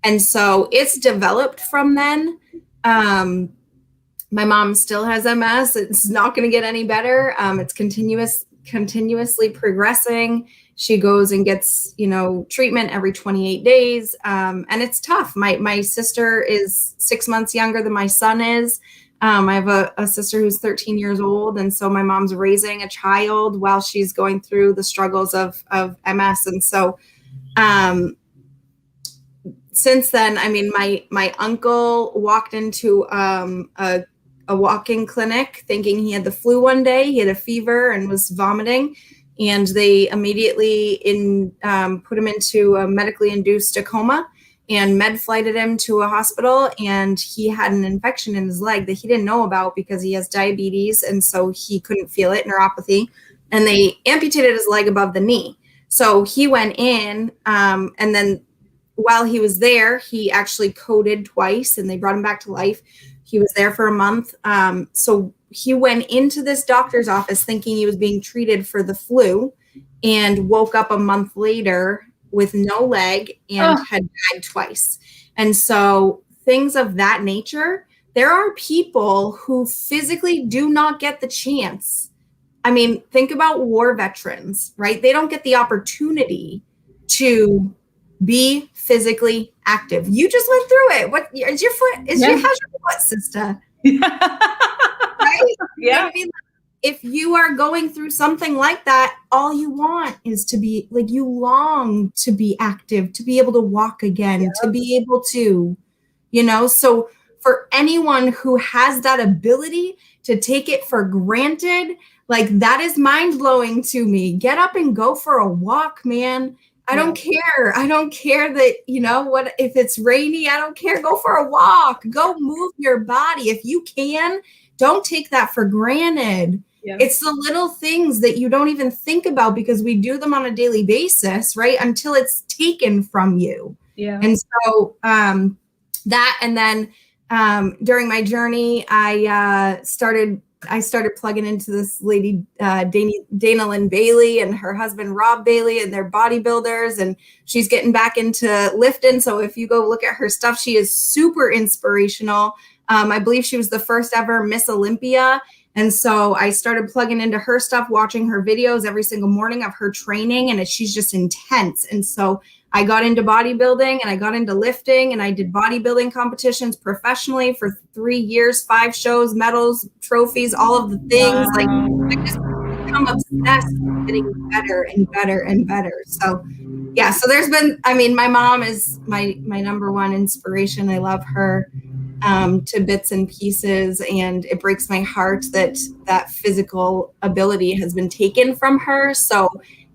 And so it's developed from then. My mom still has MS. It's not going to get any better. It's continuously progressing. She goes and gets, treatment every 28 days. And it's tough. My sister is 6 months younger than my son is. I have a sister who's 13 years old. And so my mom's raising a child while she's going through the struggles of MS. And so, since then, my uncle walked into, a walk-in clinic thinking he had the flu one day. He had a fever and was vomiting. And they immediately put him into a medically induced coma and med flighted him to a hospital. And he had an infection in his leg that he didn't know about because he has diabetes. And so he couldn't feel it, neuropathy. And they amputated his leg above the knee. So he went in, and then while he was there, he actually coded twice and they brought him back to life. He was there for a month. So he went into this doctor's office thinking he was being treated for the flu and woke up a month later with no leg and had died twice. And so things of that nature, there are people who physically do not get the chance. I mean, think about war veterans, right? They don't get the opportunity to be physically active. You just went through it. What is your foot? How's your foot, sister? Right? You know what I mean? If you are going through something like that, all you want is to be like, you long to be active, to be able to walk again, to be able to, so for anyone who has that ability to take it for granted, like that is mind blowing to me. Get up and go for a walk, man. I don't care. I don't care that, what, if it's rainy, I don't care. Go for a walk, go move your body. If you can, don't take that for granted. Yeah. It's the little things that you don't even think about because we do them on a daily basis, right? Until it's taken from you. Yeah. And so that, and then during my journey, I started plugging into this lady, Dana Lynn Bailey, and her husband, Rob Bailey, and they're bodybuilders, and she's getting back into lifting. So if you go look at her stuff, she is super inspirational. I believe she was the first ever Miss Olympia. And so I started plugging into her stuff, watching her videos every single morning of her training, and she's just intense. And so I got into bodybuilding and I got into lifting, and I did bodybuilding competitions professionally for 3 years, 5 shows, medals, trophies, all of the things. Like I just become obsessed with getting better and better and better. So yeah, so there's been, my mom is my number one inspiration. I love her to bits and pieces, and it breaks my heart that that physical ability has been taken from her. So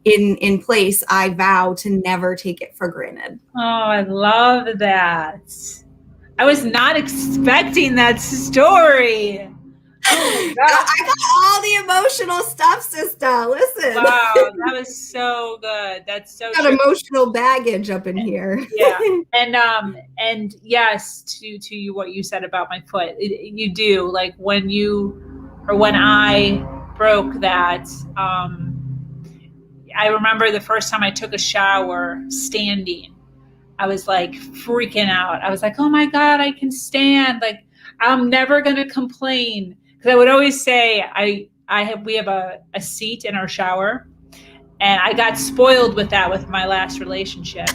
in place, I vow to never take it for granted.
Oh, I love that. I was not expecting that story. Oh,
I got all the emotional stuff, sister. Listen.
Wow, that was so good. That's so
got emotional baggage up in here.
Yeah. And yes, to you, what you said about my foot, you do, like when I broke that, I remember the first time I took a shower standing, I was like freaking out. I was like, oh my God, I can stand. Like, I'm never going to complain. Because I would always say, we have a seat in our shower, and I got spoiled with that with my last relationship.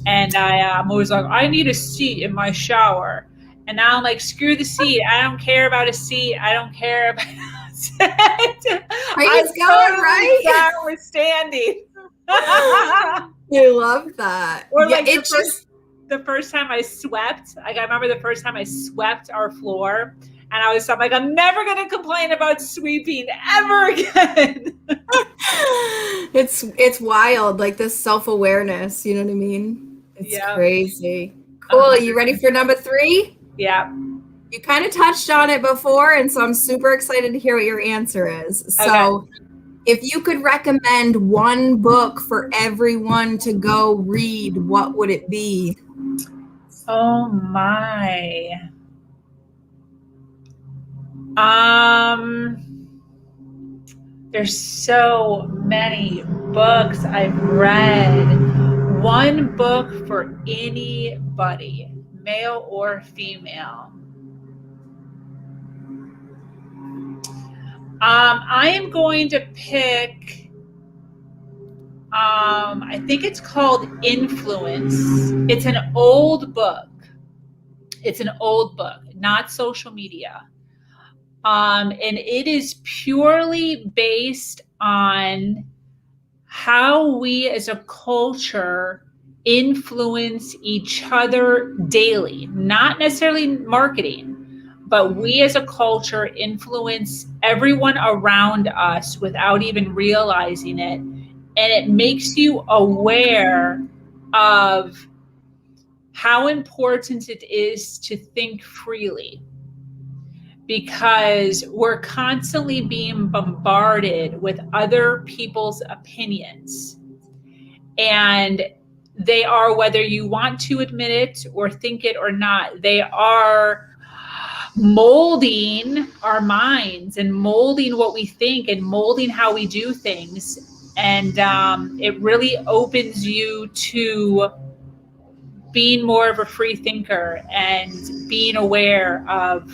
And I'm always like, I need a seat in my shower. And now I'm like, screw the seat. I don't care about a seat. I don't care about
Praise God, right?
We're standing.
I love that.
Or like the first time I swept, like I remember the first time I swept our floor, and I'm like, I'm never going to complain about sweeping ever again.
It's wild, like this self-awareness, you know what I mean? It's crazy. Cool. You ready for number 3?
Yeah.
You kind of touched on it before, and so I'm super excited to hear what your answer is. So if you could recommend one book for everyone to go read, what would it be?
Oh my. There's so many books I've read. One book for anybody, male or female. I am going to pick, I think it's called Influence. It's an old book. Not social media. And it is purely based on how we as a culture influence each other daily, not necessarily marketing, but we as a culture influence everyone around us without even realizing it. And it makes you aware of how important it is to think freely, because we're constantly being bombarded with other people's opinions. And they are, whether you want to admit it or think it or not, they are molding our minds and molding what we think and molding how we do things. And it really opens you to being more of a free thinker and being aware of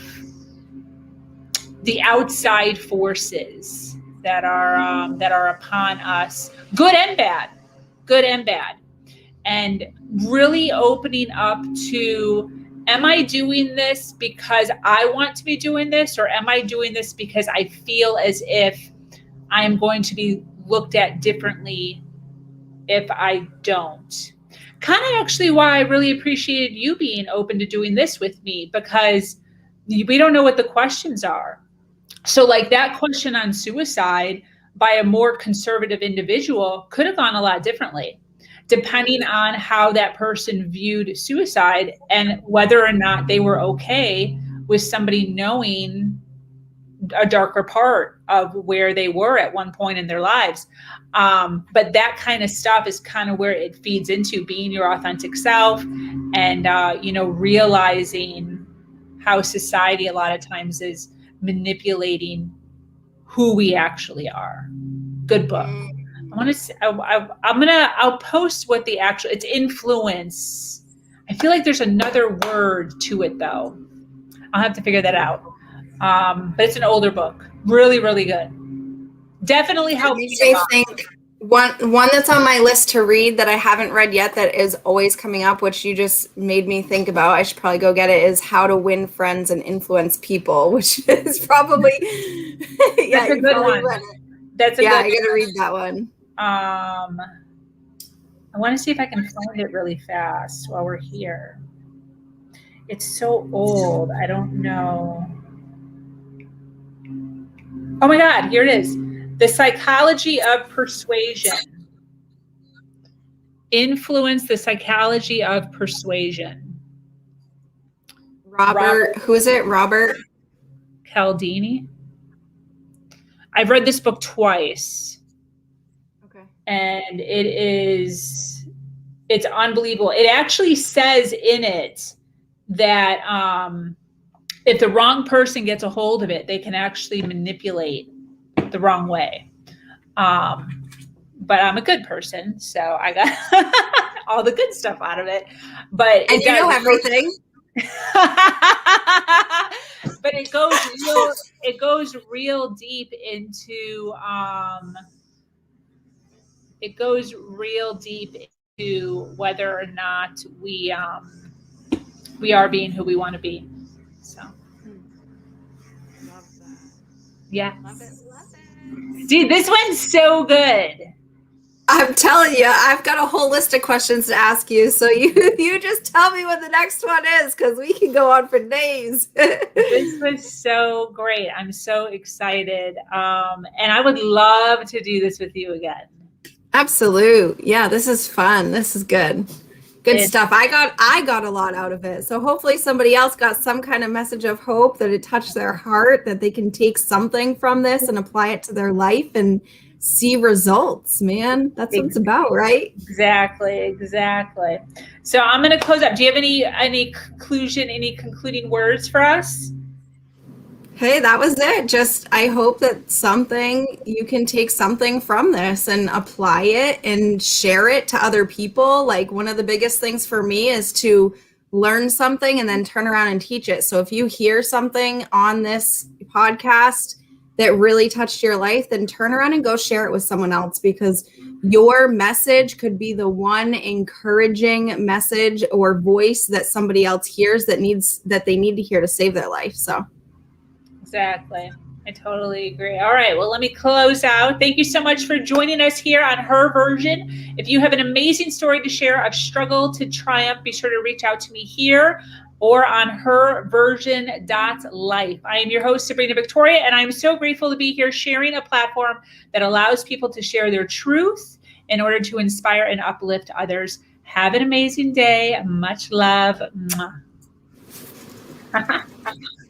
the outside forces that are upon us, good and bad, and really opening up to, am I doing this because I want to be doing this, or am I doing this because I feel as if I am going to be looked at differently if I don't? Kind of actually why I really appreciated you being open to doing this with me, because we don't know what the questions are. So like that question on suicide by a more conservative individual could have gone a lot differently, depending on how that person viewed suicide and whether or not they were okay with somebody knowing a darker part of where they were at one point in their lives. But that kind of stuff is kind of where it feeds into being your authentic self and, realizing how society a lot of times is manipulating who we actually are. Good book. I'll post what the actual, it's influence. I feel like there's another word to it though. I'll have to figure that out. But it's an older book. Really, really good. Definitely helps me
think one that's on my list to read that I haven't read yet that is always coming up, which you just made me think about, I should probably go get it, is How to Win Friends and Influence People, which is probably
that's a good one. That's a good
I gotta read that one.
I want to see if I can find it really fast while we're here. It's so old. I don't know. Oh my God, here it is. The Psychology of Persuasion. Influence, the Psychology of Persuasion.
Robert, who is it? Robert
Cialdini. I've read this book twice.
Okay.
And it's unbelievable. It actually says in it that if the wrong person gets a hold of it, they can actually manipulate the wrong way. But I'm a good person, so I got all the good stuff out of it. But
and you know everything.
But it goes real deep into whether or not we are being who we want to be. So
love that.
Yeah.
Love it.
Dude, this one's so good.
I'm telling you, I've got a whole list of questions to ask you. So you just tell me what the next one is, because we can go on for days.
This was so great. I'm so excited. And I would love to do this with you again.
Absolute. Yeah, this is fun. This is good. Good stuff. I got a lot out of it. So hopefully somebody else got some kind of message of hope, that it touched their heart, that they can take something from this and apply it to their life and see results, man. That's what it's about, right?
Exactly. So I'm going to close up. Do you have any concluding words for us?
Hey, that was it. Just, I hope that you can take something from this and apply it and share it to other people. Like, one of the biggest things for me is to learn something and then turn around and teach it. So if you hear something on this podcast that really touched your life, then turn around and go share it with someone else, because your message could be the one encouraging message or voice that somebody else hears that they need to hear to save their life. So
Exactly. I totally agree. All right. Well, let me close out. Thank you so much for joining us here on Her Version. If you have an amazing story to share of struggle to triumph, be sure to reach out to me here or on herversion.life. I am your host, Sabrina Victoria, and I'm so grateful to be here sharing a platform that allows people to share their truth in order to inspire and uplift others. Have an amazing day. Much love. Mwah.